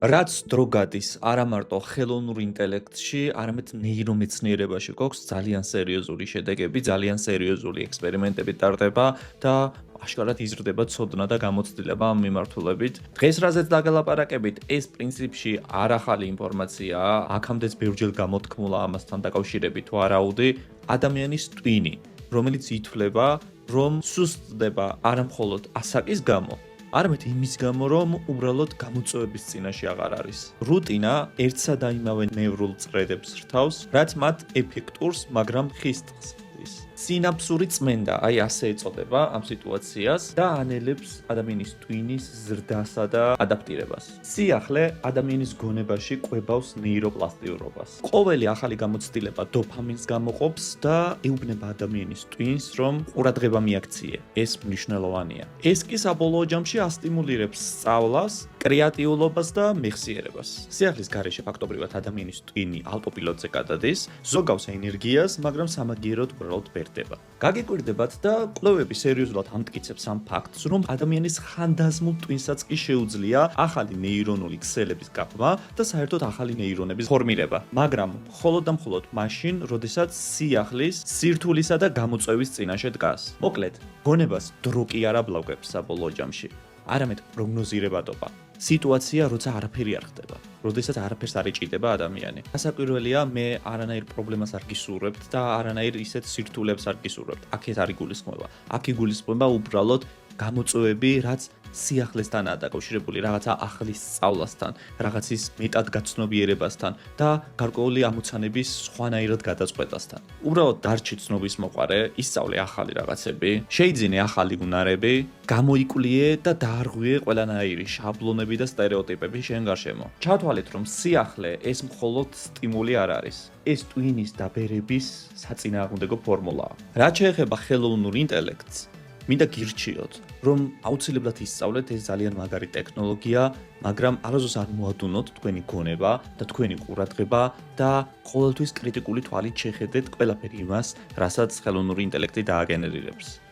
რაც დრო გადის არა მარტო ხელოვნურ ინტელექტში, არამედ ნეირომეცნიერებაში გვაქვს ძალიან სერიოზული შედეგები, ძალიან სერიოზული ექსპერიმენტები ტარდება და აშკარად იზრდება ცოდნა და გამოცდილება ამ მიმართულებით. დღეს რაზეც დაგელაპარაკებით, ეს პრინციპში არ ახალი ინფორმაციაა, აქამდეც ბევრჯერ გამოთქმულა ამასთან დაკავშირებით ვარაუდი, ადამიანის ტვინი, რომელიც ითვლება, რომ სუსტდება არა მხოლოდ ასაკის გამო, არამედ იმის გამო, რომ უბრალოდ გამოწვევების წინაშე აღარ არის. რუტინა ერთსა და იმავე ნევრულ წრედებს რთავს, რაც მათ ეფექტურს, მაგრამ ხისტს. სინაფსური წმენდა, აი ასე ეწოდება ამ სიტუაციას და ანელებს ადამიანის ტვინის ზრდასა და ადაპტირებას. სიახლე ადამიანის გონებაში კვებავს ნეიროპლასტიურობას. ყოველი ახალი გამოცდილება დოფამინს გამოყოფს და ეუბნება ადამიანის ტვინს, რომ ყურადღება მიაქციე. ეს მნიშვნელოვანია. ეს კი საბოლოო ჯამში ასტიმულირებს სწავლას, კრეატიულობას და მეხსიერებას. სიახლის გარეშე ფაქტობრივად ადამიანის ტვინი ალპოპილოტზე გადადის, ზოგავს ენერგიას, მაგრამ სამაგიეროდ უბრალოდ ბერდება. გაგიკვირდებათ და კვლევები სერიოზულად ამტკიცებს ამ ფაქტს, რომ ადამიანის ხანდაზმულ ტვინსაც კი შეუძლია ახალი ნეირონული ქსელების გაბმა და საერთოდ ახალი ნეირონების ფორმირება, მაგრამ მხოლოდ და მხოლოდ მაშინ, როდესაც სიახლის, სირთულისა და გამოწვევის წინაშე დგას. მოკლედ, გონებას დრო კი არ აბლავგებს საბოლოო ჯამში, არამედ პროგნოზირებადობა. სიტუაცია, როცა არაფერი არ ხდება, როდესაც არაფერს არ ეჭიდება ადამიანი. ასაკვირველია, მე არანაირ პრობლემას არ გისურვებთ და არანაირ ისეთ სირთულეებს არ გისურვებთ. აქეთ არ იგულისხმება. აქ იგულისხმება უბრალოდ გამოწვევები, რაც სიახლესთანაა დაკავშირებული, რაღაცა ახლის სწავლასთან, რაღაცის მეტად გაცნობიერებასთან და გარკვეული ამოცანების სხვანაირად გადაწყვეტასთან. უბრალოდ დარჩი ცნობის მოყარე, ისწავლე ახალი რაღაცები, შეიძინე ახალი უნარები, გამოიკვლიე და დაარღვიე ყველანაირი შაბლონები და სტერეოტიპები შენ გარშემო. ჩათვალეთ, რომ სიახლე ეს მხოლოდ სტიმული არ არის. ეს ტვინის დაბერების საწინააღმდეგო ფორმულაა. რაც შეეხება ხელოვნურ ინტელექტს, მინდა გირჩიოთ, რომ აუცილებლად ისწავლეთ ეს ძალიან მაგარი ტექნოლოგია, მაგრამ არასდროს არ მოადუნოთ თქვენი გონება და თქვენი ყურადღება და ყოველთვის კრიტიკული თვალით შეხედეთ ყველაფერი იმას, რასაც ხელოვნური ინტელექტი დააგენერირებს.